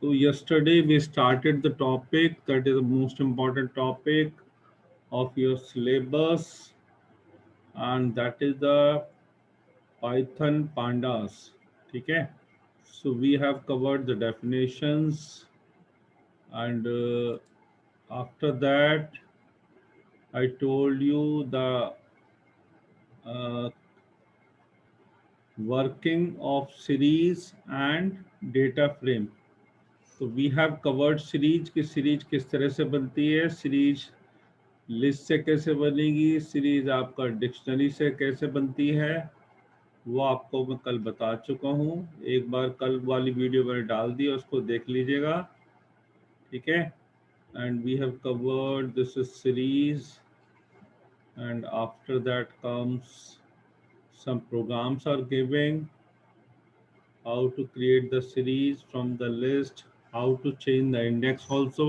So yesterday we started the topic that is the most important topic of your syllabus, and that is the Python pandas. Okay. So we have covered the definitions, and after that I told you the uh, working of series and data frame. तो we have covered series की series किस तरह से बनती है, series list से कैसे बनेगी, सीरीज आपका डिक्शनरी से कैसे बनती है, वो आपको मैं कल बता चुका हूँ। एक बार कल वाली वीडियो मैंने डाल दी, उसको देख लीजिएगा। ठीक है। And we have covered this is series, and after that comes some programs are giving how to create the series from the list, how to change the index also.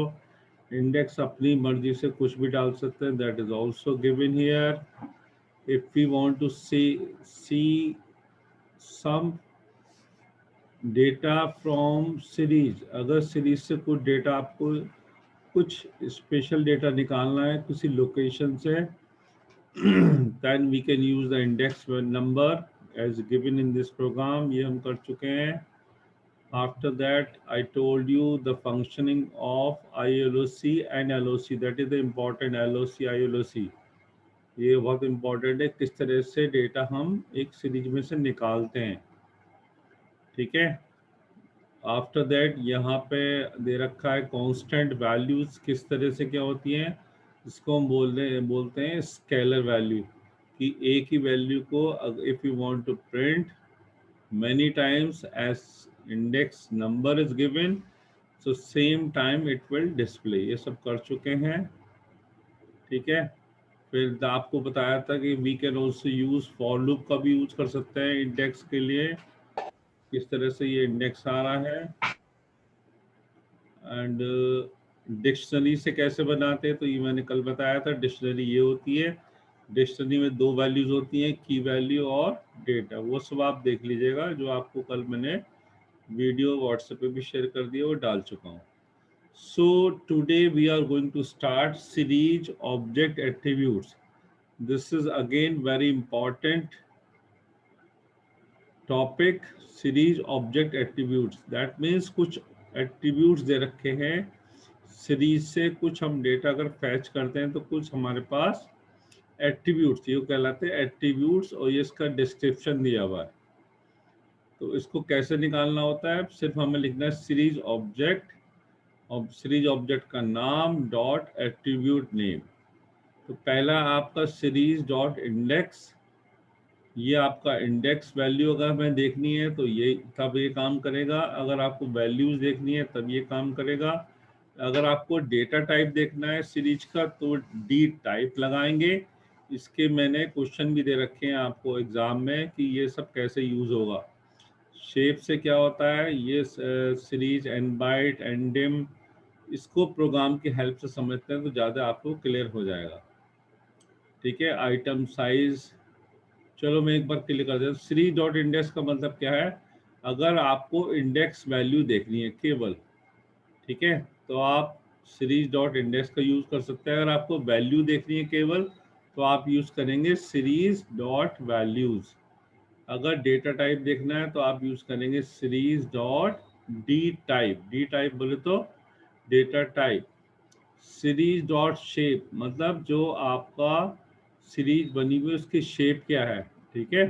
Index अपनी मर्जी से कुछ भी डाल सकते हैं, that is also given here. If we want to see some data from series, अगर series से कुछ डेटा आपको कुछ स्पेशल डेटा निकालना है किसी लोकेशन से, then we can use the index number as given in this program। ये हम कर चुके हैं। After that, I told you the functioning of ILOC and LOC. That is the important LOC, ILOC. ये बहुत important है, किस तरह से डेटा हम एक सीरीज में से निकालते हैं। ठीक है। आफ्टर दैट यहाँ पे दे रखा है कांस्टेंट वैल्यूज किस तरह से क्या होती हैं, इसको हम बोलते हैं स्केलर वैल्यू, कि एक ही वैल्यू को if you want to print many times as index number is given, so same time it will display। ये सब कर चुके हैं। ठीक है। फिर आपको बताया था कि we can also use for loop का भी यूज कर सकते हैं इंडेक्स के लिए, किस तरह से ये इंडेक्स आ रहा है। एंड डिक्शनरी से कैसे बनाते हैं, तो ये मैंने कल बताया था। डिक्शनरी ये होती है, डिक्शनरी में दो वैल्यूज होती हैं, की वैल्यू और डेटा। वो सब आप देख लीजिएगा, जो आपको कल मैंने वीडियो व्हाट्सएप पे भी शेयर कर दिया, वो डाल चुका हूँ। So today we are going to start series object attributes. This is again very important topic, series object attributes. That means कुछ एट्रीब्यूट्स दे रखे हैं सीरीज से, कुछ हम डेटा अगर फैच करते हैं तो कुछ हमारे पास एट्रीब्यूट्स, ये कहलाते हैं एट्रीब्यूट्स, और ये इसका डिस्क्रिप्शन दिया हुआ है। तो इसको कैसे निकालना होता है, सिर्फ हमें लिखना है सीरीज ऑब्जेक्ट, और सीरीज ऑब्जेक्ट का नाम डॉट एट्रीब्यूट नेम। तो पहला आपका सीरीज डॉट इंडेक्स, ये आपका इंडेक्स वैल्यू अगर हमें देखनी है तो ये तब ये काम करेगा, अगर आपको वैल्यूज देखनी है तब ये काम करेगा। अगर आपको डेटा टाइप देखना है सीरीज का तो डी टाइप लगाएंगे। इसके मैंने क्वेश्चन भी दे रखे हैं आपको एग्जाम में कि ये सब कैसे यूज होगा। शेप से क्या होता है, ये series n byte n dim, इसको प्रोग्राम की हेल्प से समझते हैं तो ज़्यादा आपको क्लियर हो जाएगा। ठीक है। आइटम साइज, चलो मैं एक बार क्लियर कर देता हूँ। सीरीज डॉट इंडेक्स का मतलब क्या है, अगर आपको इंडेक्स वैल्यू देखनी है केवल, ठीक है, तो आप सीरीज डॉट इंडेक्स का यूज कर सकते हैं। अगर आपको वैल्यू देखनी है केवल, तो आप यूज करेंगे सीरीज डॉट वैल्यूज। अगर डेटा टाइप देखना है तो आप यूज करेंगे series dot D type. D type बोले तो data type. Series dot shape मतलब जो आपका सीरीज बनी हुई उसकी शेप क्या है। ठीक है।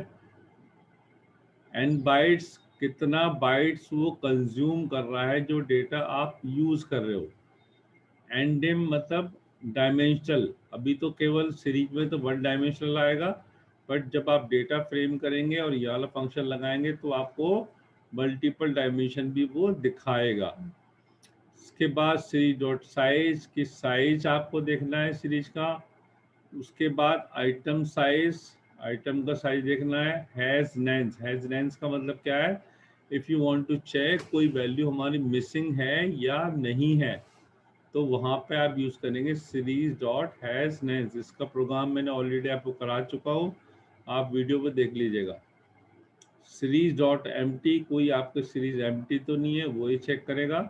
एन बाइट्स, कितना बाइट्स वो कंज्यूम कर रहा है जो डेटा आप यूज कर रहे हो। एंडिम मतलब डायमेंशनल, अभी तो केवल सीरीज में तो वन डायमेंशनल आएगा, बट जब आप डेटा फ्रेम करेंगे और ये वाला फंक्शन लगाएंगे तो आपको मल्टीपल डायमेंशन भी वो दिखाएगा। इसके बाद सीरीज डॉट साइज की साइज आपको देखना है सीरीज का। उसके बाद आइटम साइज, आइटम का साइज देखना है। हैज नेंस, हैज नेंस का मतलब क्या है, if you want to check कोई वैल्यू हमारी मिसिंग है या नहीं है, तो वहाँ पे आप यूज़ करेंगे सीरीज डॉट हैज नेंस। इसका प्रोग्राम मैंने ऑलरेडी आपको करा चुका हूँ, आप वीडियो पे देख लीजिएगा। सीरीज डॉट एम्प्टी, कोई आपके सीरीज एम्प्टी तो नहीं है, वो ही चेक करेगा।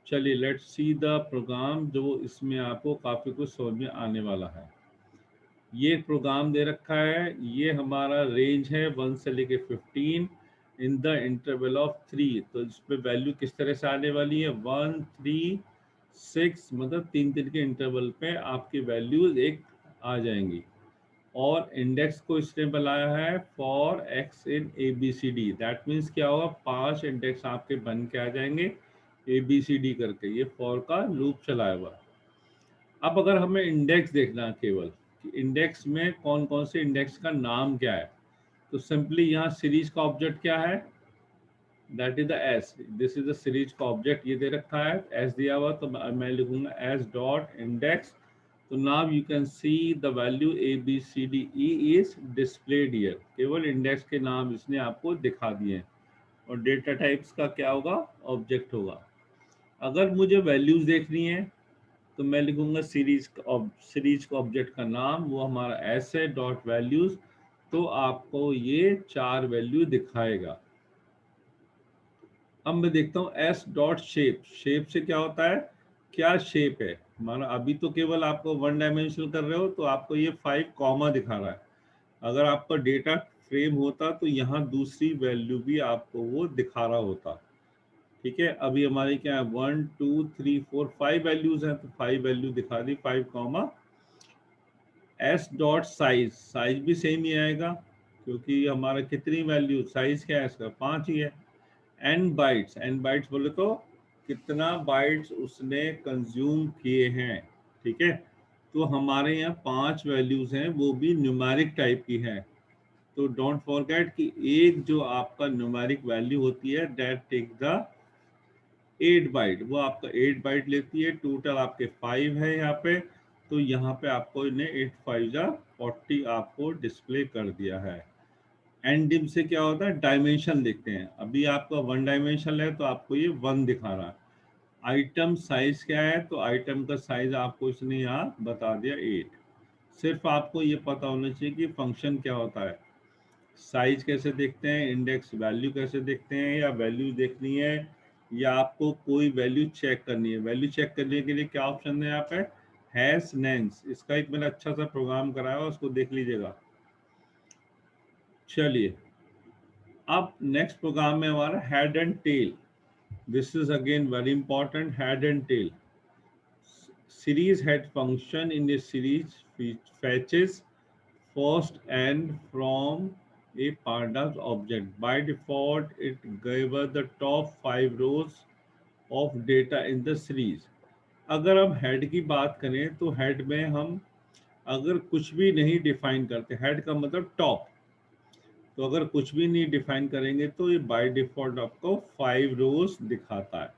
चलिए लेट्स सी द प्रोग्राम, जो इसमें आपको काफ़ी कुछ समझ में आने वाला है। ये प्रोग्राम दे रखा है, ये हमारा रेंज है 1 से लेके 15 इन द इंटरवल ऑफ 3। तो इस पे वैल्यू किस तरह से आने वाली है, 1 3 6, मतलब 3 के इंटरवल पे आपकी वैल्यूज एक आ जाएंगी। और इंडेक्स को इसने बनाया है for x in A B C D. That means क्या होगा, 5 इंडेक्स आपके बन के आ जाएंगे ए बी सी डी करके। ये फॉर का लूप चलाया हुआ। अब अगर हमें इंडेक्स देखना है केवल कि इंडेक्स में कौन कौन से इंडेक्स का नाम क्या है, तो सिंपली यहाँ सीरीज का ऑब्जेक्ट क्या है, that is the S. This is the series का ऑब्जेक्ट, ये दे रखा है एस दिया हुआ, तो मैं लिखूंगा एस डॉट इंडेक्स। तो now you can see the value A B C D E is displayed here. केवल इंडेक्स के नाम इसने आपको दिखा दिए हैं। और डेटा टाइप्स का क्या होगा, ऑब्जेक्ट होगा। अगर मुझे वैल्यूज देखनी है तो मैं लिखूंगा सीरीज का ऑब्जेक्ट का नाम, वो हमारा एस है डॉट वैल्यूज। तो आपको ये 4 वैल्यू दिखाएगा। अब मैं देखता हूँ एस डॉट शेप। शेप से क्या होता है, क्या शेप है हमारा। अभी तो केवल आपको 1 डायमेंशनल कर रहे हो तो आपको ये 5 कॉमा दिखा रहा है। अगर आपका डेटा फ्रेम होता तो यहाँ दूसरी वैल्यू भी आपको वो दिखा रहा होता। ठीक है, अभी हमारी क्या है 1 2 3 4 5 वैल्यूज हैं, तो 5 वैल्यू दिखा दी, 5 comma. S dot size, size भी सेम ही आएगा क्योंकि हमारा कितनी वैल्यू, साइज क्या है इसका 5 ही है। एन बाइट्स, एन बाइट्स बोले तो कितना बाइट्स उसने कंज्यूम किए हैं। ठीक है, तो हमारे यहाँ 5 वैल्यूज हैं, वो भी न्यूमेरिक टाइप की है। तो डोंट फॉरगेट कि एक जो आपका न्यूमेरिक वैल्यू होती है दैट टेक द 8 बाइट, वो आपका 8 बाइट लेती है। टोटल आपके 5 है यहाँ पे, तो यहाँ पे आपको इन्हें 8 5 जा 40 आपको डिस्प्ले कर दिया है। एंड डिम से क्या होता है, डायमेंशन देखते हैं। अभी आपका 1 डायमेंशन है तो आपको ये 1 दिखा रहा है। आइटम साइज क्या है, तो आइटम का साइज आपको इसने यहाँ बता दिया 8। सिर्फ आपको ये पता होना चाहिए कि फंक्शन क्या होता है, साइज कैसे देखते हैं, इंडेक्स वैल्यू कैसे देखते हैं, या वैल्यू देखनी है या आपको कोई वैल्यू चेक करनी है। वैल्यू चेक करने के लिए क्या ऑप्शन है यहाँ पे, हैश नेम्स। इसका एक मैंने अच्छा सा प्रोग्राम कराया है, उसको देख लीजिएगा। चलिए, अब नेक्स्ट प्रोग्राम में हमारा head and tail. This is again very important, head and tail. Series head function in a series which fetches first and from a pandas object. By default, it gave us the top 5 rows of data in the series. अगर हम head की बात करें तो head में हम अगर कुछ भी नहीं डिफाइन करते, हेड का मतलब टॉप, तो अगर कुछ भी नहीं डिफाइन करेंगे तो ये बाय डिफॉल्ट आपको 5 रोज दिखाता है।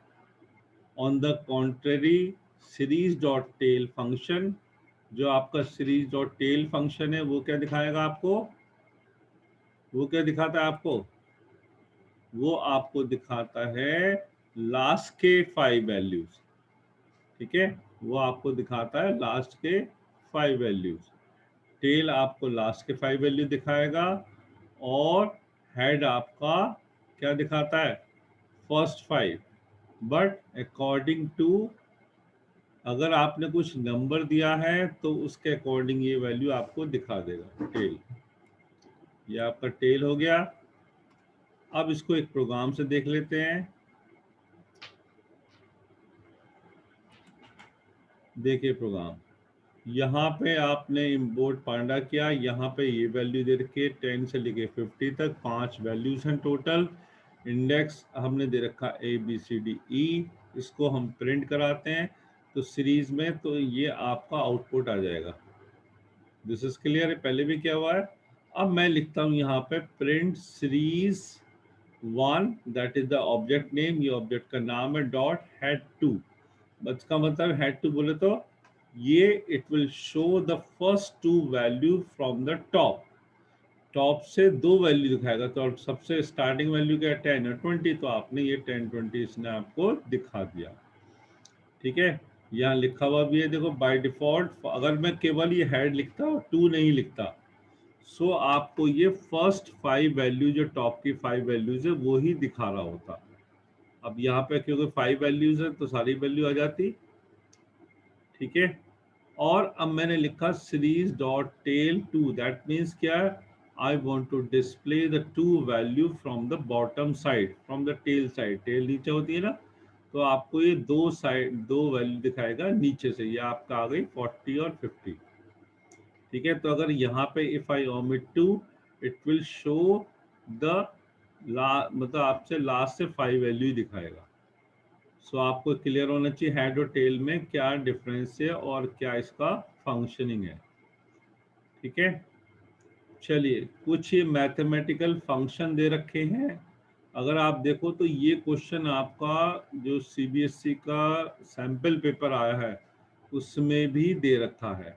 On the contrary, series dot tail function, जो आपका सीरीज डॉट टेल फंक्शन है, वो क्या दिखाएगा आपको, वो क्या दिखाता है आपको, वो आपको दिखाता है लास्ट के 5 वैल्यूज। ठीक है, वो आपको दिखाता है लास्ट के 5 वैल्यूज। टेल आपको लास्ट के 5 वैल्यू दिखाएगा, और हेड आपका क्या दिखाता है, फर्स्ट 5। बट अकॉर्डिंग टू, अगर आपने कुछ नंबर दिया है तो उसके अकॉर्डिंग ये वैल्यू आपको दिखा देगा टेल। ये आपका टेल हो गया। अब इसको एक प्रोग्राम से देख लेते हैं। देखिए प्रोग्राम, यहाँ पे आपने इम्पोर्ट पांडा किया, यहाँ पे ये वैल्यू दे रखी है 10 से लेके 50 तक, 5 वैल्यूज हैं टोटल। इंडेक्स हमने दे रखा ए बी सी डी ई, इसको हम प्रिंट कराते हैं तो सीरीज में, तो ये आपका आउटपुट आ जाएगा। दिस इज क्लियर, पहले भी क्या हुआ है। अब मैं लिखता हूँ यहाँ पे print series 1, that is the object name, ये ऑब्जेक्ट का नाम है, डॉट हेड 2। इसका मतलब हेड 2 बोले तो ये it will show the first 2 value from the top. Top से 2 वैल्यू दिखाएगा, तो सबसे स्टार्टिंग वैल्यू क्या है 10 और 20, तो आपने ये 10 20 इसने आपको दिखा दिया। ठीक है, यहाँ लिखा हुआ भी है देखो, बाय डिफॉल्ट अगर मैं केवल ये हेड लिखता और 2 नहीं लिखता, सो आपको ये फर्स्ट 5 वैल्यू, जो टॉप की 5 वैल्यूज है, वो ही दिखा रहा होता। अब यहाँ पे क्योंकि 5 वैल्यूज है तो सारी वैल्यू आ जाती, ठीक है। और अब मैंने लिखा series dot tail two, that means क्या, I want to display the two value from the bottom side, from the tail side, tail नीचे होती है ना, तो आपको ये दो साइड दो वैल्यू दिखाएगा नीचे से, ये आपका आ गई 40 और 50, ठीक है। तो अगर यहाँ पे if I omit two, it will show the मतलब आपसे लास्ट से 5 वैल्यू दिखाएगा। सो आपको क्लियर होना चाहिए हेड और टेल में क्या डिफरेंस है और क्या इसका फंक्शनिंग है, ठीक है। चलिए, कुछ ये मैथमेटिकल फंक्शन दे रखे हैं। अगर आप देखो तो ये क्वेश्चन आपका जो सीबीएसई का सैंपल पेपर आया है उसमें भी दे रखा है।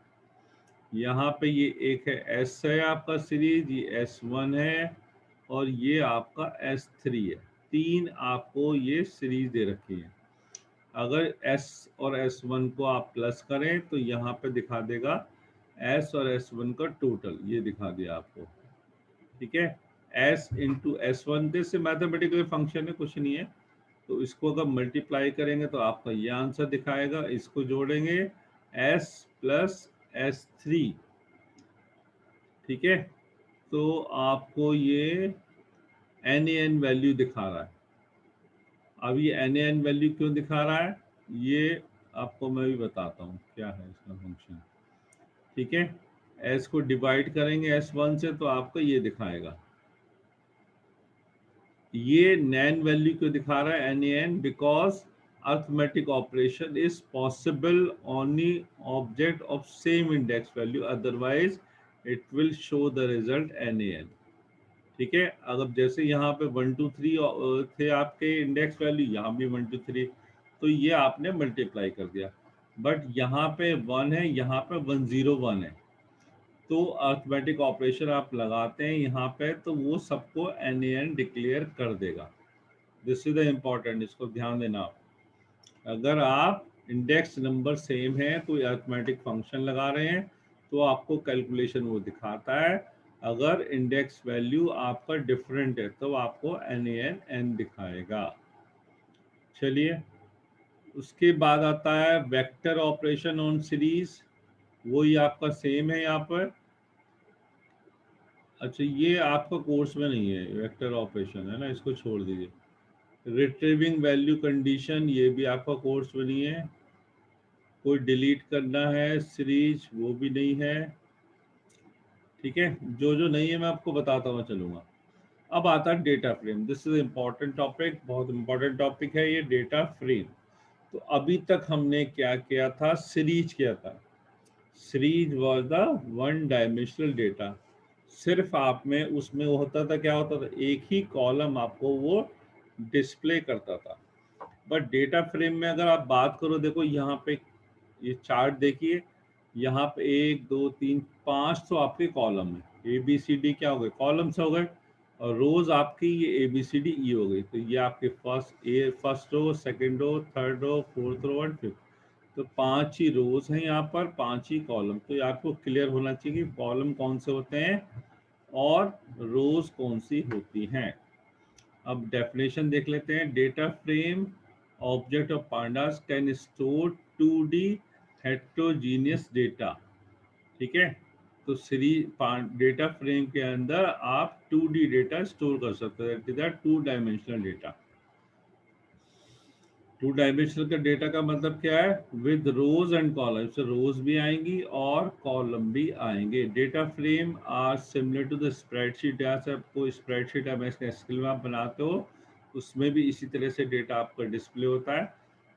यहाँ पे ये एक है एस है आपका सीरीज, ये S1 है और ये आपका S3 है। तीन आपको ये सीरीज दे रखी है। अगर S और S1 को आप प्लस करें तो यहाँ पे दिखा देगा S और S1 का टोटल, ये दिखा दिया आपको, ठीक है। S इंटू S1 से मैथमेटिकल फंक्शन है, कुछ नहीं है। तो इसको अगर मल्टीप्लाई करेंगे तो आपका ये आंसर दिखाएगा। इसको जोड़ेंगे S प्लस S3, ठीक है। तो आपको ये NaN वैल्यू दिखा रहा है। अब ये NaN वैल्यू क्यों दिखा रहा है, ये आपको मैं भी बताता हूँ क्या है इसका फंक्शन, ठीक है। S को डिवाइड करेंगे S1 से तो आपको ये दिखाएगा। ये नैन वैल्यू क्यों दिखा रहा है NaN, because arithmetic operation is possible only object of same index value, otherwise it will show the result NaN, ठीक है। अगर जैसे यहाँ पे 1 2 3 थे आपके इंडेक्स वैल्यू, यहाँ भी 1 2 3, तो ये आपने मल्टीप्लाई कर दिया। बट यहाँ पे 1 है, यहाँ पे 101 है, तो अर्थमेटिक ऑपरेशन आप लगाते हैं यहाँ पे तो वो सबको NaN डिक्लेयर कर देगा। दिस इज द इम्पोर्टेंट, इसको ध्यान देना आप। अगर आप इंडेक्स नंबर सेम है तो अर्थमेटिक फंक्शन लगा रहे हैं तो आपको कैलकुलेशन वो दिखाता है। अगर इंडेक्स वैल्यू आपका डिफरेंट है तो आपको NaN दिखाएगा। चलिए, उसके बाद आता है वेक्टर ऑपरेशन ऑन सीरीज, वही आपका सेम है यहाँ पर। अच्छा, ये आपका कोर्स में नहीं है, वेक्टर ऑपरेशन है ना, इसको छोड़ दीजिए। रिट्रीविंग वैल्यू कंडीशन, ये भी आपका कोर्स में नहीं है। कोई डिलीट करना है सीरीज, वो भी नहीं है, ठीक है। जो जो नहीं है मैं आपको बताता हुआ चलूंगा। अब आता है data frame, this is important topic, बहुत इंपॉर्टेंट टॉपिक है ये डेटा फ्रेम। तो अभी तक हमने क्या किया था, सीरीज किया था। Series was the one dimensional data, सिर्फ आप में उसमें वो होता था, क्या होता था, एक ही कॉलम आपको वो डिस्प्ले करता था। बट डेटा फ्रेम में अगर आप बात करो, देखो यहाँ पे ये चार्ट देखिए, यहाँ पे 1 2 3 5 तो आपके कॉलम है, ABCD क्या हो गए, कॉलम्स हो गए, और रोज आपकी ये ABCDE हो गई। तो ये आपके first row, second row, third row, fourth row and fifth, तो 5 ही रोज हैं यहाँ पर, 5 ही कॉलम। तो ये आपको क्लियर होना चाहिए कि कॉलम कौन से होते हैं और रोज कौन सी होती हैं। अब डेफिनेशन देख लेते हैं। Data frame object of pandas can store 2D heterogeneous data, ठीक है। तो सीरीज डेटा फ्रेम के अंदर आप 2D डेटा स्टोर कर सकते हैं, that is the 2 dimensional data. 2 dimensional का डेटा का मतलब क्या है, विद रोज एंड कॉलम, से रोज भी आएंगी और कॉलम भी आएंगे। Data frame are similar to the spreadsheet, जैसे आपको स्प्रेडशीट MS एक्सेल में आप बनाते हो, उसमें भी इसी तरह से डेटा आपका डिस्प्ले होता है।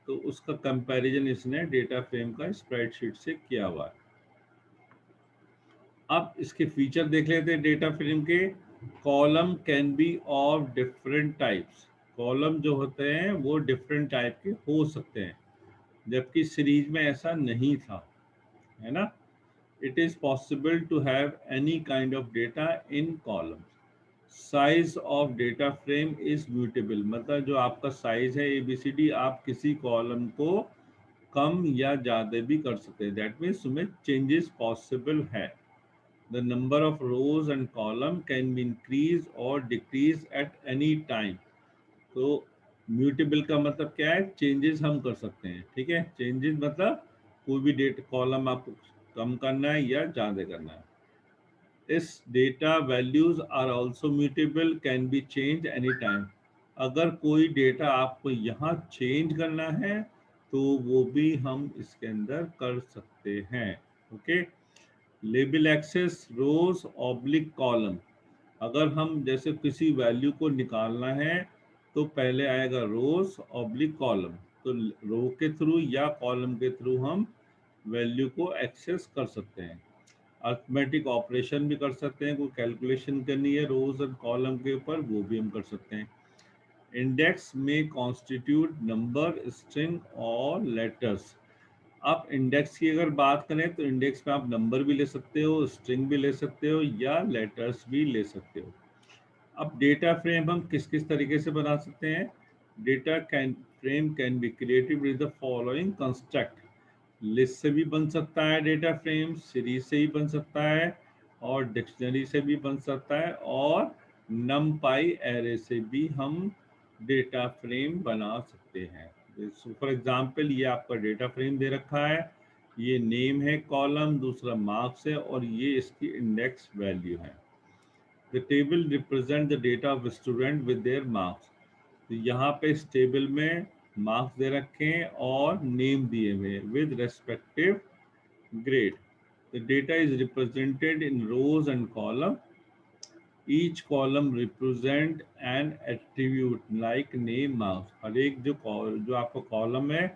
तो उसका कंपैरिजन इसने डेटा फ्रेम का स्प्रेडशीट से किया हुआ है। अब इसके फीचर देख लेते हैं डेटा फ्रेम के। Column can be of different types, column जो होते हैं वो डिफरेंट टाइप के हो सकते हैं, जबकि सीरीज में ऐसा नहीं था, है ना। It is possible to have any kind of data in column. Size of data frame is mutable, मतलब जो आपका साइज है ABCD, आप किसी कॉलम को कम या ज़्यादा भी कर सकते हैं, दैट मीन्स उसमें चेंजेस पॉसिबल है। The number of rows and column can be increased or decreased at any time. तो म्यूटेबल का मतलब क्या है, चेंजेस हम कर सकते हैं, ठीक है। चेंजेस मतलब कोई भी डेट कॉलम आपको कम करना है या ज़्यादा करना है। इस data values are also mutable, can be change any time. अगर कोई डेटा आपको यहाँ चेंज करना है तो वो भी हम इसके अंदर कर सकते हैं। ओके। लेबल एक्सेस रोज ऑब्लिक कॉलम। अगर हम जैसे किसी वैल्यू को निकालना है तो पहले आएगा रोज ऑब्लिक कॉलम, तो रो के थ्रू या कॉलम के थ्रू हम वैल्यू को एक्सेस कर सकते हैं। अर्थमेटिक ऑपरेशन भी कर सकते हैं, कोई कैलकुलेशन करनी है रोज एंड कॉलम के ऊपर, वो भी हम कर सकते हैं। इंडेक्स में कॉन्स्टिट्यूट नंबर, स्ट्रिंग और लेटर्स। आप इंडेक्स की अगर बात करें तो इंडेक्स में आप नंबर भी ले सकते हो, स्ट्रिंग भी ले सकते हो या लेटर्स भी ले सकते हो। अब डेटा फ्रेम हम किस किस तरीके से बना सकते हैं। Data can frame can be created with the following construct. List से भी बन सकता है डेटा फ्रेम, सीरीज से ही बन सकता है, और डिक्शनरी से भी बन सकता है, और नमपाई एरे से भी हम डेटा फ्रेम बना सकते हैं। फॉर एग्जांपल ये आपका डेटा फ्रेम दे रखा है, ये नेम है कॉलम, दूसरा मार्क्स है, और ये इसकी इंडेक्स वैल्यू है। The table represent the data of student with their marks. तो यहाँ पे इस टेबल में मार्क्स दे रखे हैं और नेम दिए हुए with respective grade. The data is represented in rows and column. Each column represent an attribute like name, marks. हर एक जो आपका कॉलम है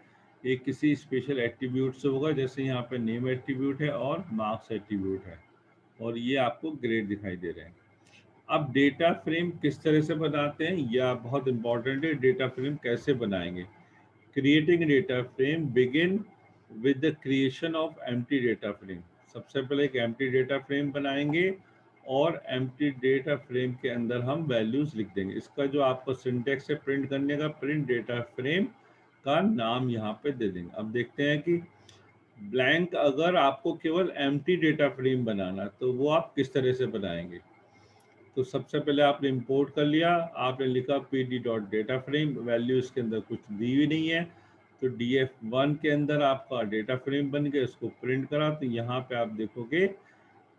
ये किसी स्पेशल एट्रीब्यूट से होगा, जैसे यहाँ पे नेम एट्रीब्यूट है और मार्क्स एट्रीब्यूट है, और ये आपको ग्रेड दिखाई दे रहे हैं। अब डेटा फ्रेम किस तरह से बनाते हैं, यह बहुत इंपॉर्टेंट है। डेटा फ्रेम कैसे बनाएंगे। Creating data frame begin with the creation of empty data frame. सबसे पहले एक एम्प्टी डेटा फ्रेम बनाएंगे और एम्प्टी डेटा फ्रेम के अंदर हम वैल्यूज लिख देंगे। इसका जो आपको सिंटेक्स है प्रिंट करने का, प्रिंट डेटा फ्रेम का नाम यहाँ पे दे देंगे। अब देखते हैं कि ब्लैंक अगर आपको केवल एम्प्टी डेटा फ्रेम बनाना तो वो आप किस तरह से बनाएंगे। तो सबसे पहले आपने इंपोर्ट कर लिया, आपने लिखा pd.dataFrame, वैल्यू इसके अंदर कुछ दी हुई नहीं है, तो df1 के अंदर आपका डेटा फ्रेम बन गया, इसको प्रिंट करा, तो यहाँ पे आप देखोगे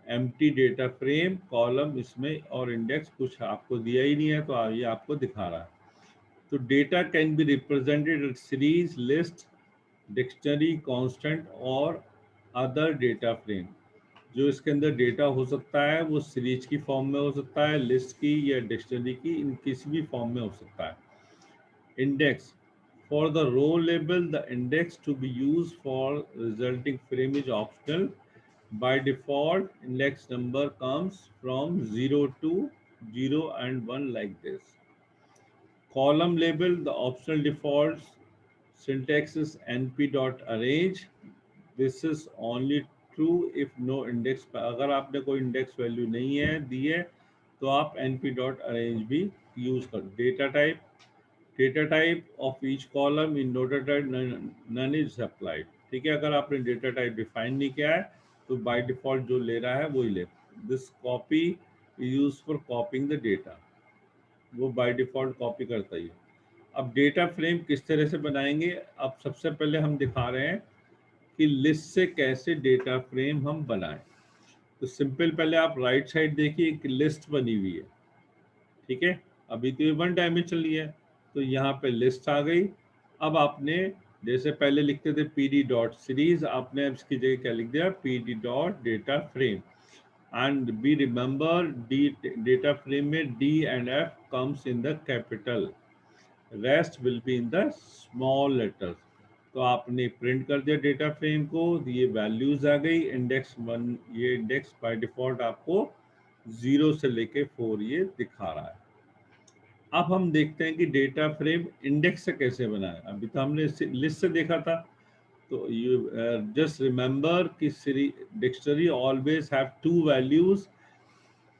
एम्प्टी डेटा फ्रेम कॉलम इसमें और इंडेक्स कुछ आपको दिया ही नहीं है, तो ये आपको दिखा रहा है। तो data can be represented series, list, dictionary, constant और अदर डेटा फ्रेम। जो इसके अंदर डेटा हो सकता है वो सीरीज की फॉर्म में हो सकता है, लिस्ट की या डिक्शनरी की, इन किसी भी फॉर्म में हो सकता है। Index for the row label, the index to be use for resulting frame is optional. By default index number comes from 0 to 0 and 1 like this. Column label, the optional default syntax is np.arrange. This is only true if no index, अगर आपने कोई index value नहीं है दी है तो आप np.arrange भी use कर। Data type of each column in data type none is applied. ठीक है, अगर आपने डेटा टाइप डिफाइन नहीं किया है तो बाय डिफॉल्ट जो ले रहा है वही ले। This copy is use for copying the data, वो बाय डिफॉल्ट कॉपी करता ही है। अब डेटा फ्रेम किस तरह से बनाएंगे। अब सबसे पहले हम दिखा रहे हैं कि लिस्ट से कैसे डेटा फ्रेम हम बनाएं। तो सिंपल, पहले आप राइट साइड देखिए एक लिस्ट बनी हुई है, ठीक है। अभी तो ये 1 डायमेंशनल है, तो यहाँ पे लिस्ट आ गई। अब आपने जैसे पहले लिखते थे pd.series, आपने अब इसकी जगह क्या लिख दिया, pd.dataFrame। And be remember D data frame में D and F comes in the capital, rest will be in the small letters. तो आपने प्रिंट कर दिया डेटा फ्रेम को, ये वैल्यूज आ गई इंडेक्स 1, ये इंडेक्स बाय डिफॉल्ट आपको 0 से लेके 4 ये दिखा रहा है। अब हम देखते हैं कि डेटा फ्रेम इंडेक्स से कैसे बनाए। अभी तो हमने लिस्ट से देखा था, तो यू जस्ट रिमेंबर कि dictionary always have 2 values.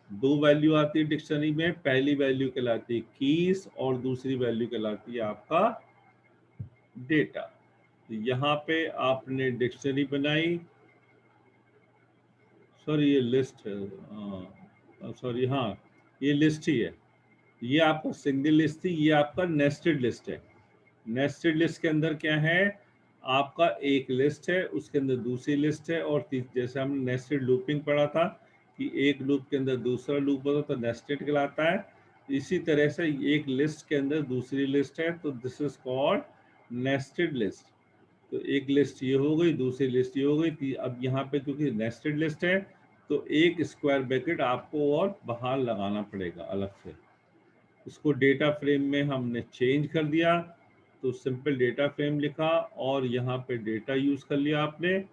2 value आती है डिक्शनरी में, पहली वैल्यू कहलाती है कीज और दूसरी वैल्यू कहलाती है आपका डेटा। तो यहाँ पे आपने डिक्शनरी बनाई, सॉरी ये लिस्ट है, सॉरी हाँ ये लिस्ट ही है, ये आपका सिंगल लिस्ट थी, ये आपका नेस्टेड लिस्ट है। नेस्टेड लिस्ट के अंदर क्या है, आपका एक लिस्ट है, उसके अंदर दूसरी लिस्ट है, और जैसे हमने नेस्टेड लूपिंग पढ़ा था कि एक लूप के अंदर दूसरा लूप होता तो नेस्टेड कहलाता है। इसी तरह से एक लिस्ट के अंदर दूसरी लिस्ट है, तो this is called nested list. तो एक लिस्ट ये हो गई, दूसरी लिस्ट ये हो गई। अब यहाँ पे क्योंकि नेस्टेड लिस्ट है तो एक स्क्वायर ब्रैकेट आपको और बाहर लगाना पड़ेगा अलग से। इसको डेटा फ्रेम में हमने चेंज कर दिया, तो सिंपल डेटा फ्रेम लिखा और यहाँ पे डेटा यूज कर लिया आपने।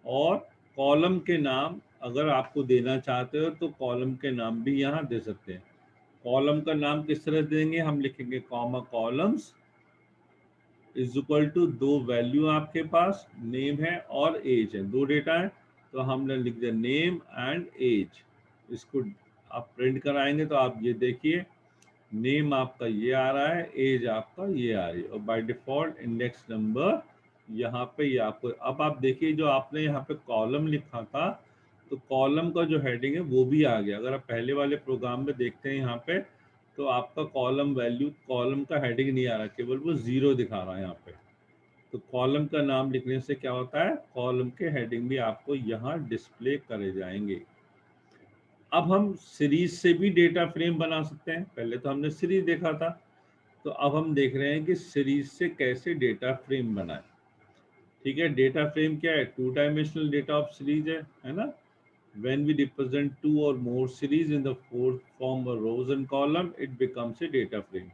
और कॉलम के नाम अगर आपको देना चाहते हो तो कॉलम के नाम भी यहाँ दे सकते हैं। कॉलम का नाम किस तरह देंगे, हम लिखेंगे comma columns is equal to, दो वैल्यू आपके पास नेम है और एज है, दो डेटा है, तो हमने लिख दिया नेम एंड एज। इसको आप प्रिंट कराएंगे तो आप ये देखिए नेम आपका ये आ रहा है, एज आपका ये आ रही है, और बाय डिफॉल्ट इंडेक्स नंबर यहाँ पे ये आपको। अब आप देखिए जो आपने यहाँ पे कॉलम लिखा था, तो कॉलम का जो हेडिंग है वो भी आ गया। अगर आप पहले वाले प्रोग्राम में देखते हैं यहाँ पे, तो आपका कॉलम वैल्यू, कॉलम का हेडिंग नहीं आ रहा, केवल वो जीरो दिखा रहा है यहाँ पे। तो कॉलम का नाम लिखने से क्या होता है, कॉलम के हेडिंग भी आपको यहाँ डिस्प्ले करे जाएंगे। अब हम सीरीज से भी डेटा फ्रेम बना सकते हैं। पहले तो हमने सीरीज देखा था, तो अब हम देख रहे हैं कि सीरीज से कैसे डेटा फ्रेम बनाए। ठीक है, डेटा फ्रेम क्या है, two dimensional data of series है ना। When we represent two or more series in the form of rows and column, it becomes a data frame.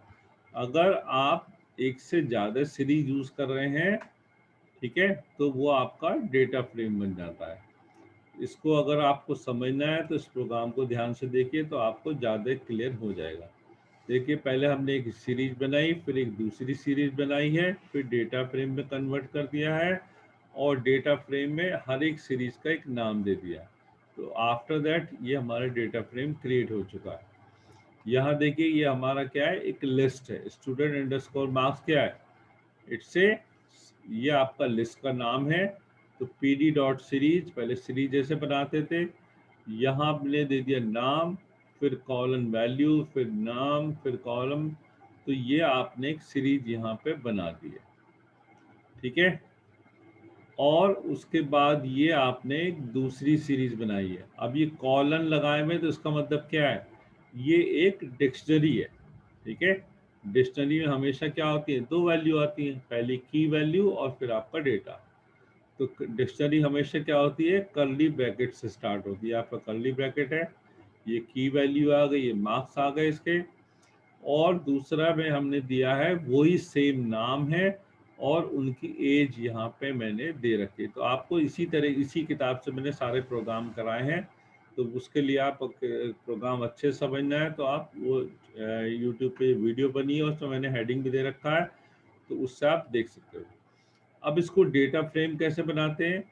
अगर आप एक से ज़्यादा सीरीज यूज कर रहे हैं, ठीक है, तो वो आपका डेटा फ्रेम बन जाता है। इसको अगर आपको समझना है तो इस प्रोग्राम को ध्यान से देखिए तो आपको ज़्यादा क्लियर हो जाएगा। देखिए पहले हमने एक सीरीज बनाई, फिर एक दूसरी सीरीज बनाई है, फिर डेटा फ्रेम में कन्वर्ट कर दिया है, और डेटा फ्रेम में हर एक सीरीज का एक नाम दे दिया। तो आफ्टर दैट ये हमारा डेटा फ्रेम क्रिएट हो चुका है। यहाँ देखिए ये हमारा क्या है, एक लिस्ट है, स्टूडेंट अंडरस्कोर मार्क्स क्या है, इट्स ए, ये आपका लिस्ट का नाम है। तो pd डॉट सीरीज, पहले सीरीज जैसे बनाते थे, यहाँ हमने दे दिया नाम, फिर कॉलम वैल्यू, फिर नाम, फिर कॉलम। तो ये आपने एक सीरीज यहाँ पे बना दी है, ठीक है। और उसके बाद ये आपने एक दूसरी सीरीज बनाई है। अब ये कॉलन लगाए हुए, तो इसका मतलब क्या है, ये एक डिक्शनरी है, ठीक है। डिक्शनरी में हमेशा क्या होती है, दो वैल्यू आती है, पहली की वैल्यू और फिर आपका डेटा। तो डिक्शनरी हमेशा क्या होती है, कर्ली ब्रैकेट से स्टार्ट होती है। आपका कर्ली ब्रैकेट है, ये की वैल्यू आ गई, ये मार्क्स आ गए इसके, और दूसरा में हमने दिया है वही सेम नाम है, और उनकी एज यहाँ पे मैंने दे रखी है। तो आपको इसी तरह इसी किताब से मैंने सारे प्रोग्राम कराए हैं। तो उसके लिए आप प्रोग्राम अच्छे से समझना है तो आप वो यूट्यूब पे वीडियो बनी है, उसमें मैंने हेडिंग भी दे रखा है, तो उससे आप देख सकते हो। अब इसको डेटा फ्रेम कैसे बनाते हैं,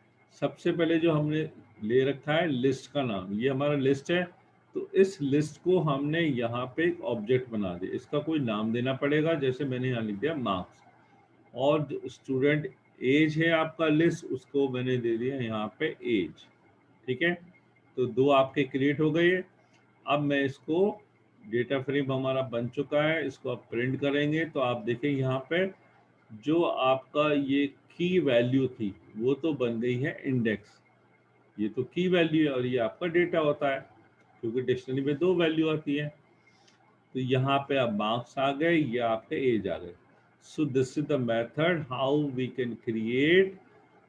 सबसे पहले जो हमने ले रखा है लिस्ट का नाम, ये हमारा लिस्ट है, तो इस लिस्ट को हमने यहाँ पे एक ऑब्जेक्ट बना दिया, इसका कोई नाम देना पड़ेगा। जैसे मैंने यहाँ लिख दिया मार्क्स, और स्टूडेंट एज है आपका लिस्ट, उसको मैंने दे दिया यहाँ पे एज, ठीक है। तो दो आपके क्रिएट हो गए। अब मैं इसको, डेटा फ्रेम हमारा बन चुका है, इसको आप प्रिंट करेंगे तो आप देखें यहाँ पे जो आपका ये की वैल्यू थी वो तो बन गई है इंडेक्स, ये तो की वैल्यू है, और ये आपका डेटा होता है, क्योंकि डिक्शनरी में दो वैल्यू आती है। तो यहाँ पे अब मार्क्स आ गए, ये आपके एज आ गए। So this is the method how we can create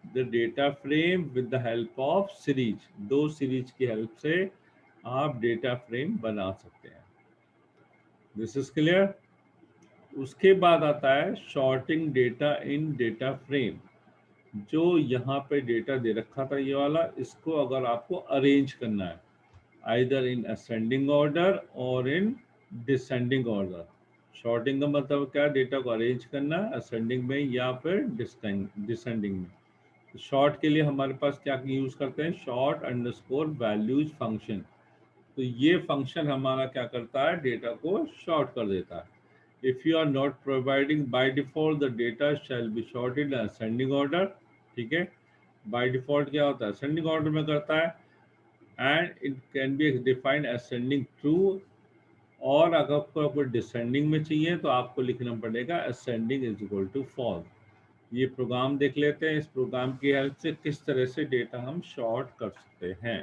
the data frame with the help of series. दो सीरीज की हेल्प से आप डेटा फ्रेम बना सकते हैं। This is clear. उसके बाद आता है sorting data in data frame. जो यहाँ पे डेटा दे रखा था ये वाला, इसको अगर आपको अरेंज करना है आइदर इन असेंडिंग ऑर्डर और इन डिसेंडिंग ऑर्डर। शॉर्टिंग का मतलब क्या, डेटा को अरेंज करना असेंडिंग में या फिर डिसेंडिंग में। तो शॉर्ट के लिए हमारे पास क्या यूज करते हैं, शॉर्ट अंडरस्कोर वैल्यूज फंक्शन। तो ये फंक्शन हमारा क्या करता है, डेटा को शॉर्ट कर देता है। If you are not providing by default the data shall be sorted in ascending order, ठीक है। बाय डिफॉल्ट क्या होता है, असेंडिंग ऑर्डर में करता है, and it can be defined ascending true और अगर आपको डिसेंडिंग में चाहिए तो आपको लिखना पड़ेगा ascending is equal to false. ये प्रोग्राम देख लेते हैं, इस प्रोग्राम की हेल्प से किस तरह से डेटा हम शॉर्ट कर सकते हैं।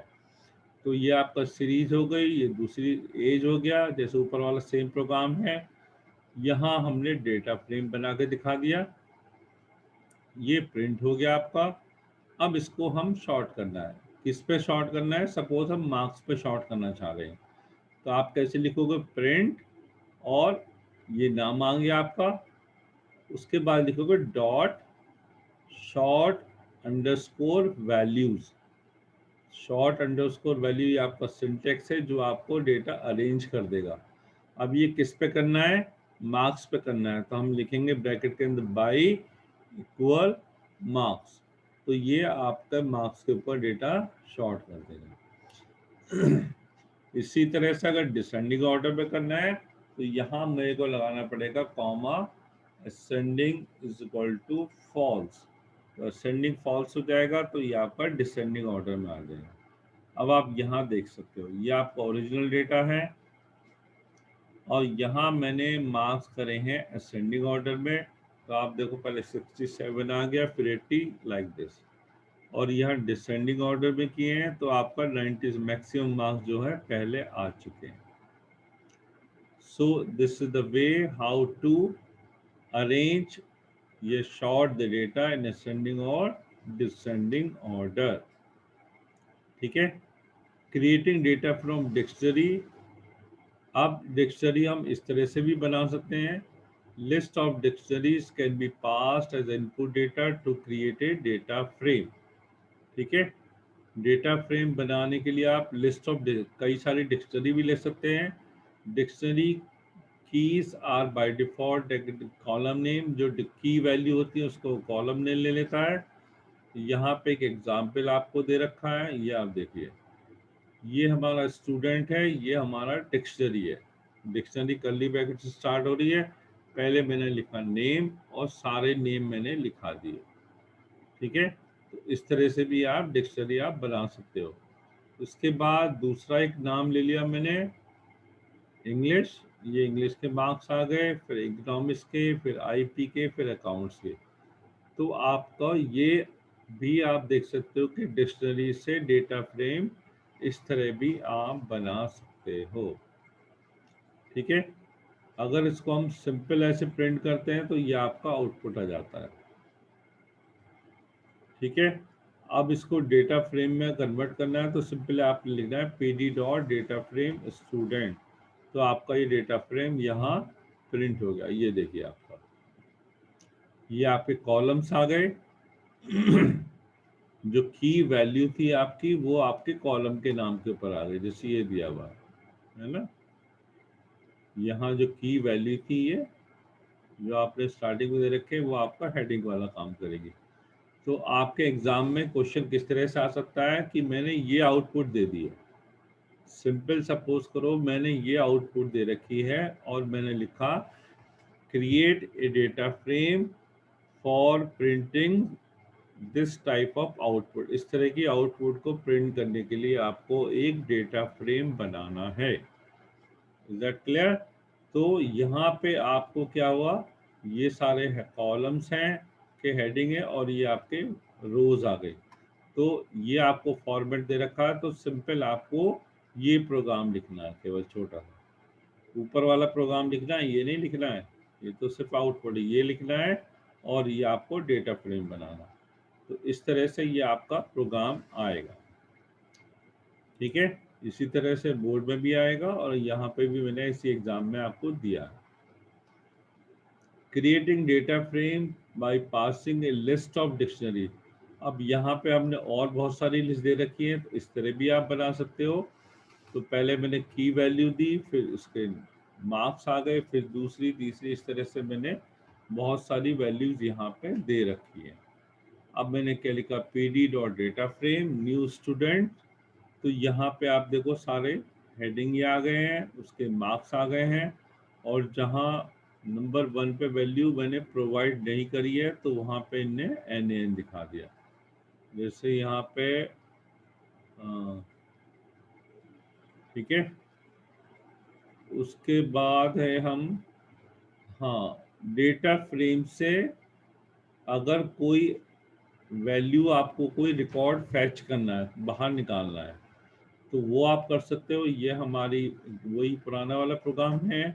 तो ये आपका सीरीज हो गई, ये दूसरी एज हो गया, जैसे ऊपर वाला सेम प्रोग्राम है। यहाँ हमने डेटा फ्रेम बना के दिखा दिया, ये प्रिंट हो गया आपका। अब इसको हम शॉर्ट करना है, किस पे शॉर्ट करना है, सपोज हम मार्क्स पे शॉर्ट करना चाह रहे हैं, तो आप कैसे लिखोगे, प्रिंट और ये नाम आ गया आपका, उसके बाद लिखोगे dot short underscore values. Short underscore value ये आपका सिंटेक्स है जो आपको डेटा अरेंज कर देगा। अब ये किस पे करना है, मार्क्स पे करना है, तो हम लिखेंगे ब्रैकेट के अंदर बाई इक्वल मार्क्स। तो ये आपका मार्क्स के ऊपर डेटा शॉर्ट कर देगा। इसी तरह से अगर डिसेंडिंग ऑर्डर पे करना है तो यहाँ मेरे को लगाना पड़ेगा comma, ascending is equal to false. तो असेंडिंग फॉल्स हो जाएगा तो यहाँ पर डिसेंडिंग ऑर्डर में आ जाएगा। अब आप यहाँ देख सकते हो, ये आपका ओरिजिनल डेटा है और यहाँ मैंने मार्क्स करे हैं असेंडिंग ऑर्डर में। तो आप देखो पहले 67 आ गया, फिर 80 लाइक दिस, और यहाँ डिसेंडिंग ऑर्डर में किए हैं तो आपका 90 मैक्सिमम मार्क्स जो है पहले आ चुके हैं। So this is the way how to arrange ये sort the data in ascending और डिसेंडिंग ऑर्डर। ठीक है। Creating data from dictionary. अब डिक्शनरी हम इस तरह से भी बना सकते हैं, list of dictionaries can be passed as input data to create a data frame. ठीक है। डेटा फ्रेम बनाने के लिए आप लिस्ट ऑफ कई सारी डिक्शनरी भी ले सकते हैं। Dictionary keys are by default column name, जो की वैल्यू होती है उसको कॉलम नेम ले लेता है। यहाँ पे एक एग्जाम्पल आपको दे रखा है, ये आप देखिए, ये हमारा स्टूडेंट है, ये हमारा डिक्शनरी है। डिक्शनरी कर्ली ब्रैकेट से स्टार्ट हो रही है, पहले मैंने लिखा नेम और सारे नेम मैंने लिखा दिए। ठीक है। तो इस तरह से भी आप डिक्शनरी आप बना सकते हो। उसके बाद दूसरा एक नाम ले लिया मैंने, इंग्लिश। ये इंग्लिश के मार्क्स आ गए, फिर इकोनॉमिक्स के, फिर आईपी के, फिर अकाउंट्स के। तो आपका ये भी आप देख सकते हो कि डिक्शनरी से डेटा फ्रेम इस तरह भी आप बना सकते हो। ठीक है। अगर इसको हम सिंपल ऐसे प्रिंट करते हैं तो ये आपका आउटपुट आ जाता है। ठीक है। अब इसको डेटा फ्रेम में कन्वर्ट करना है तो सिंपल आप लिखना है pd dot data frame student. तो आपका ये डेटा फ्रेम यहाँ प्रिंट हो गया। ये देखिए आपका, ये आपके कॉलम्स आ गए। जो की वैल्यू थी आपकी वो आपके कॉलम के नाम के ऊपर आ गई, जैसे ये दिया हुआ है ना। यहाँ जो की वैल्यू थी ये जो आपने स्टार्टिंग में दे रखे वो आपका हेडिंग वाला काम करेगी। तो आपके एग्जाम में क्वेश्चन किस तरह से आ सकता है कि मैंने ये आउटपुट दे दिया, सिंपल सपोज करो मैंने ये आउटपुट दे रखी है और मैंने लिखा create a data frame for printing this type of output. इस तरह की आउटपुट को प्रिंट करने के लिए आपको एक डेटा फ्रेम बनाना है। Is that clear? तो यहाँ पे आपको क्या हुआ, ये सारे कॉलम्स हैं के हेडिंग है और ये आपके रोज आ गए। तो ये आपको फॉर्मेट दे रखा है, तो सिंपल आपको ये प्रोग्राम लिखना है, केवल छोटा सा ऊपर वाला प्रोग्राम लिखना है, ये नहीं लिखना है, ये तो सिर्फ आउटपुट है, ये लिखना है और ये आपको डेटा फ्रेम बनाना। तो इस तरह से ये आपका प्रोग्राम आएगा। ठीक है। इसी तरह से बोर्ड में भी आएगा और यहाँ पे भी मैंने इसी एग्जाम में आपको दिया है। Creating data frame by passing A list of dictionary. अब यहाँ पे हमने और बहुत सारी लिस्ट दे रखी है, तो इस तरह भी आप बना सकते हो। तो पहले मैंने की वैल्यू दी, फिर उसके मार्क्स आ गए, फिर दूसरी तीसरी, इस तरह से मैंने बहुत सारी वैल्यूज यहाँ पे दे रखी है। अब मैंने क्या लिखा, pd dot data frame new student. तो यहाँ पे आप देखो सारे हेडिंग ये आ गए हैं, उसके मार्क्स आ गए हैं, और जहाँ नंबर 1 पे वैल्यू मैंने प्रोवाइड नहीं करी है तो वहाँ पे इनने NaN दिखा दिया। जैसे यहाँ पे ठीक है, उसके बाद है हम, हाँ, डेटा फ्रेम से अगर कोई वैल्यू आपको कोई रिकॉर्ड फैच करना है, बाहर निकालना है, तो वो आप कर सकते हो। ये हमारी वही पुराना वाला प्रोग्राम है,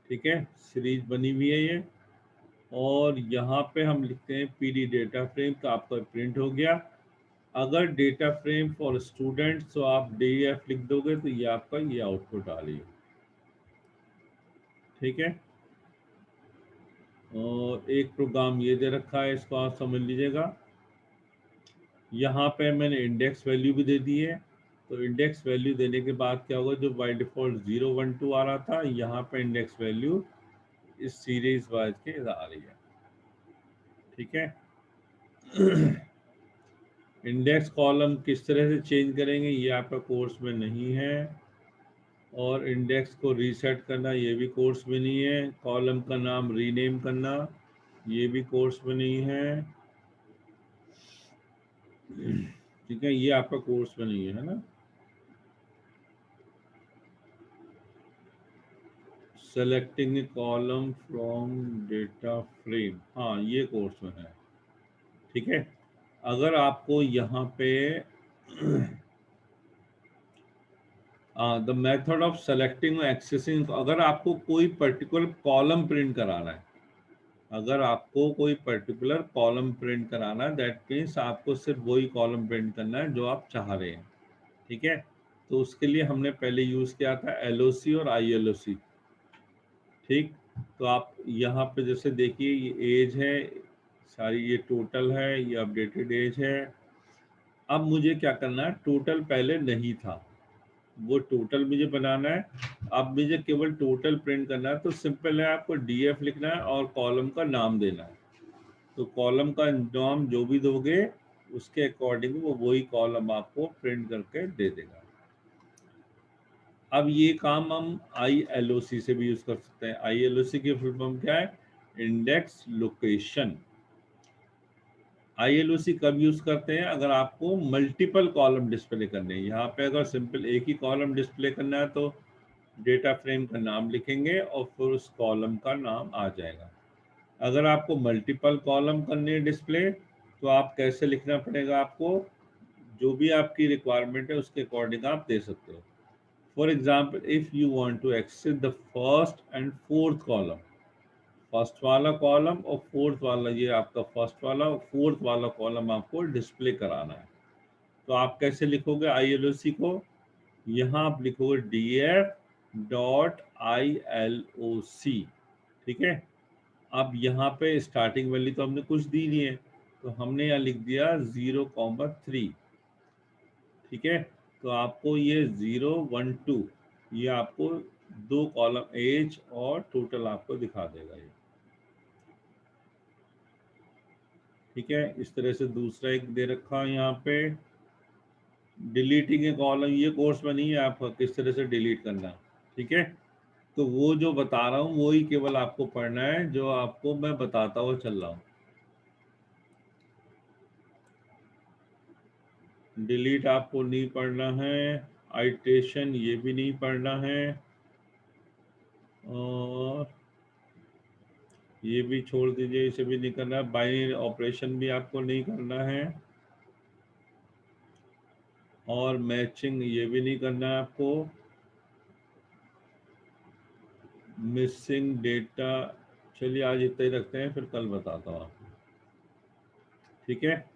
ठीक है, सीरीज बनी हुई है ये। और यहाँ पे हम लिखते हैं पीडी डेटा फ्रेम, तो आपका प्रिंट हो गया। अगर डेटा फ्रेम फॉर स्टूडेंट्स तो आप DEF लिख दोगे तो ये आपका ये आउटपुट आ रही है, ठीक है। और एक प्रोग्राम ये दे रखा है, इसको आप समझ लीजिएगा। यहाँ पे मैंने इंडेक्स वैल्यू भी दे दी है। तो इंडेक्स वैल्यू देने के बाद क्या होगा, जो बाय डिफॉल्ट 0 1 2 आ रहा था, यहाँ पे इंडेक्स वैल्यू इस सीरीज वाइज के आ रही है, ठीक है। इंडेक्स कॉलम किस तरह से चेंज करेंगे ये आपका कोर्स में नहीं है। और इंडेक्स को रीसेट करना ये भी कोर्स में नहीं है। कॉलम का नाम रीनेम करना ये भी कोर्स में नहीं है, ठीक है, ये आपका कोर्स में नहीं है ना। Selecting A column from data frame, हाँ ये कोर्स में है, ठीक है। अगर आपको यहाँ पे द मेथड ऑफ सेलेक्टिंग और एक्सेसिंग, अगर आपको कोई पर्टिकुलर कॉलम प्रिंट कराना है, अगर आपको कोई पर्टिकुलर कॉलम प्रिंट कराना है, दैट मीन्स आपको सिर्फ वही कॉलम प्रिंट करना है जो आप चाह रहे हैं, ठीक है। तो उसके लिए हमने पहले यूज़ किया था LOC और ILOC, ठीक। तो आप यहाँ पे जैसे देखिए ये एज है सारी, ये टोटल है, ये अपडेटेड एज है। अब मुझे क्या करना है, टोटल पहले नहीं था, वो टोटल मुझे बनाना है। अब मुझे केवल टोटल प्रिंट करना है, तो सिंपल है, आपको DF लिखना है और कॉलम का नाम देना है। तो कॉलम का नाम जो भी दोगे उसके अकॉर्डिंग वो वही कॉलम आपको प्रिंट करके दे देगा। अब ये काम हम ILOC से भी यूज कर सकते हैं। ILOC की फुल फॉर्म क्या है, इंडेक्स लोकेशन। ILOC कब यूज करते हैं, अगर आपको मल्टीपल कॉलम डिस्प्ले करने हैं। यहाँ पे अगर सिंपल एक ही कॉलम डिस्प्ले करना है तो डेटा फ्रेम का नाम लिखेंगे और फिर उस कॉलम का नाम आ जाएगा। अगर आपको मल्टीपल कॉलम करनी है डिस्प्ले, तो आप कैसे लिखना पड़ेगा, आपको जो भी आपकी रिक्वायरमेंट है उसके अकॉर्डिंग आप दे सकते हो। For example, if you want to access the first and fourth column, first वाला कॉलम और फोर्थ वाला, ये आपका फर्स्ट वाला और फोर्थ वाला कॉलम आपको डिस्प्ले कराना है, तो आप कैसे लिखोगे ILOC को, यहाँ आप लिखोगे DF.ILOC, ठीक है। अब यहाँ पे स्टार्टिंग वैल्यू तो हमने कुछ दी नहीं है, तो हमने यहाँ लिख दिया 0,3, ठीक है। तो आपको ये 0 1 2 ये आपको दो कॉलम एज और टोटल आपको दिखा देगा ये, ठीक है। इस तरह से दूसरा एक दे रखा है यहाँ पे, डिलीटिंग ए कॉलम, ये कोर्स में नहीं है, आपका किस तरह से डिलीट करना, ठीक है। तो वो जो बता रहा हूँ वही केवल आपको पढ़ना है, जो आपको मैं बताता हुआ चल रहा हूँ। डिलीट आपको नहीं पढ़ना है, आइट्रेशन ये भी नहीं पढ़ना है, और ये भी छोड़ दीजिए, इसे भी नहीं करना है। बाइनरी ऑपरेशन भी आपको नहीं करना है, और मैचिंग ये भी नहीं करना है आपको। मिसिंग डेटा, चलिए आज इतना ही रखते हैं, फिर कल बताता हूँ आपको, ठीक है।